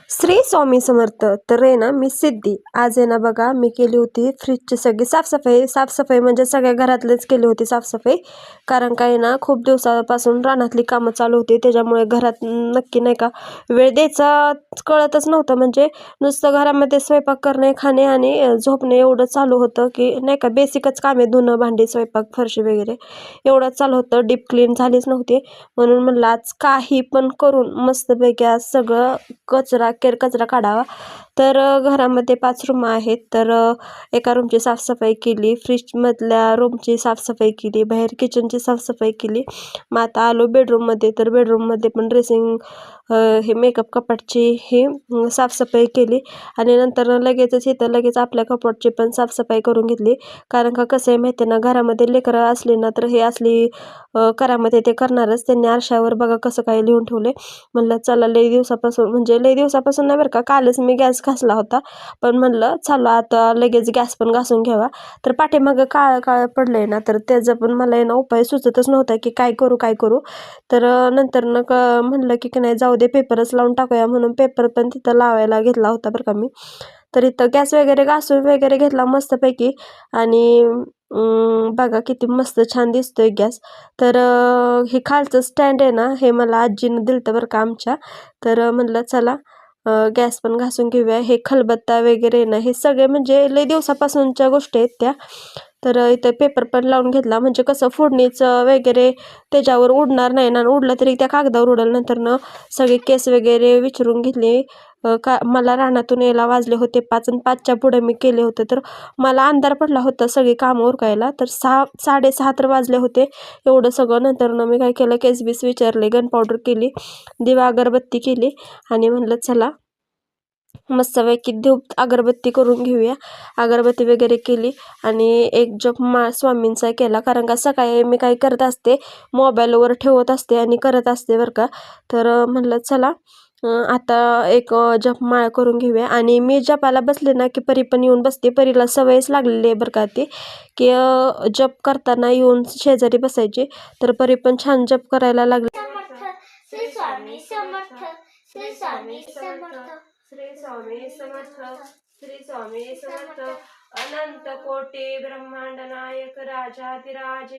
श्री स्वामी समर्थ. तर आहे ना, मी सिद्धी आज आहे ना बघा, मी केली होती फ्रीजची सगळी साफसफाई म्हणजे सगळ्या घरातलेच केली होती साफसफाई. कारण काय ना, खूप दिवसापासून रानातली कामं चालू होती, त्याच्यामुळे घरात नक्की नाही का वेळ द्यायचा कळतच नव्हतं. म्हणजे नुसतं घरामध्ये स्वयंपाक करणे, खाणे आणि झोपणे एवढं चालू होतं की नाही का, बेसिकच कामे धुणं भांडी स्वयंपाक फरशी वगैरे एवढंच चालू होतं. डीप क्लीन झालीच नव्हती. म्हणून म्हणलं आज काही पण करून मस्तपैकी आज सगळं कचरा काढावा. तर घरामध्ये 5 रूम आहेत. तर एका रूमची साफसफाई केली, फ्रीजमधल्या रूमची साफसफाई केली, बाहेर किचनची साफसफाई केली. मग आता आलो बेडरूममध्ये. तर बेडरूममध्ये पण ड्रेसिंग हे मेकअप कपाटची ही साफसफाई केली आणि नंतर लगेचच लगेच आपल्या कपाटची पण साफसफाई करून घेतली. कारण का कसं आहे माहिती आहे ना, घरामध्ये लेकरं असली ना तर हे असली करामध्ये ते करणारच. त्यांनी आरशावर बघा कसं काय लिहून ठेवले. म्हणलं चला लई दिवसापासून म्हणजे लई दिवसापासून नाही बरं का, कालच मी गॅस घासला होता. पण म्हणलं चला आता लगेच गॅस पण घासून घ्यावा. तर पाठीमागं काळं काळं पडलंय ना, तर त्याचा पण मला ना उपाय सुचतच नव्हता की काय करू. तर नंतर म्हणलं की नाही जाऊ दे, पेपरच लावून टाकूया. म्हणून पेपर पण तिथं लावायला घेतला होता बरं का मी. तर इथं गॅस वगैरे घासून वगैरे घेतला मस्तपैकी. आणि बघा किती मस्त छान दिसतोय गॅस. तर हे खालचं स्टँड आहे ना, हे मला आजीनं दिलं बरं का आमच्या. तर म्हणलं चला गॅस पण घासून घेऊया. हे खलबत्ता वगैरे ना, हे सगळे म्हणजे लई दिवसापासूनच्या गोष्टी आहेत त्या. तर इथं पेपर पण लावून घेतला, म्हणजे कसं फोडणीचं वगैरे त्याच्यावर उडणार नाही ना, उडलं तरी त्या कागदावर उडेल. नंतर सगळे केस वगैरे विचारून घेतले. का मला रानातून यायला वाजले होते 5 आणि 5च्या पुढे मी केले होते. तर मला अंधार पडला होता सगळी कामं उरकायला. तर 6 6:30 तर वाजले होते एवढं सगळं. नंतर मी काय केलं, केस बीस विचारले, गन पावडर केली, दिवा अगरबत्ती केली आणि म्हणलं चला मस्तपैकी धूप अगरबत्ती करून घेऊया. अगरबत्ती वगैरे केली आणि एक जप स्वामींचा केला. कारण का सकाळी मी काय करत असते, मोबाईलवर ठेवत असते आणि करत असते बरं का. तर म्हणलं चला आता एक जपमाळ करून घेऊया. आणि मी जपाला बसले ना की परी पण येऊन बसते. परीला सवयच लागलेली आहे बरं का ती, की जप करताना येऊन शेजारी बसायची. तर परी पण छान जप करायला लागली. श्री स्वामी समर्थ, श्री स्वामी समर्थ, श्री स्वामी समर्थ, श्री स्वामी समर्थ. अनंत कोटी ब्रह्मांड नायक राजाधिराज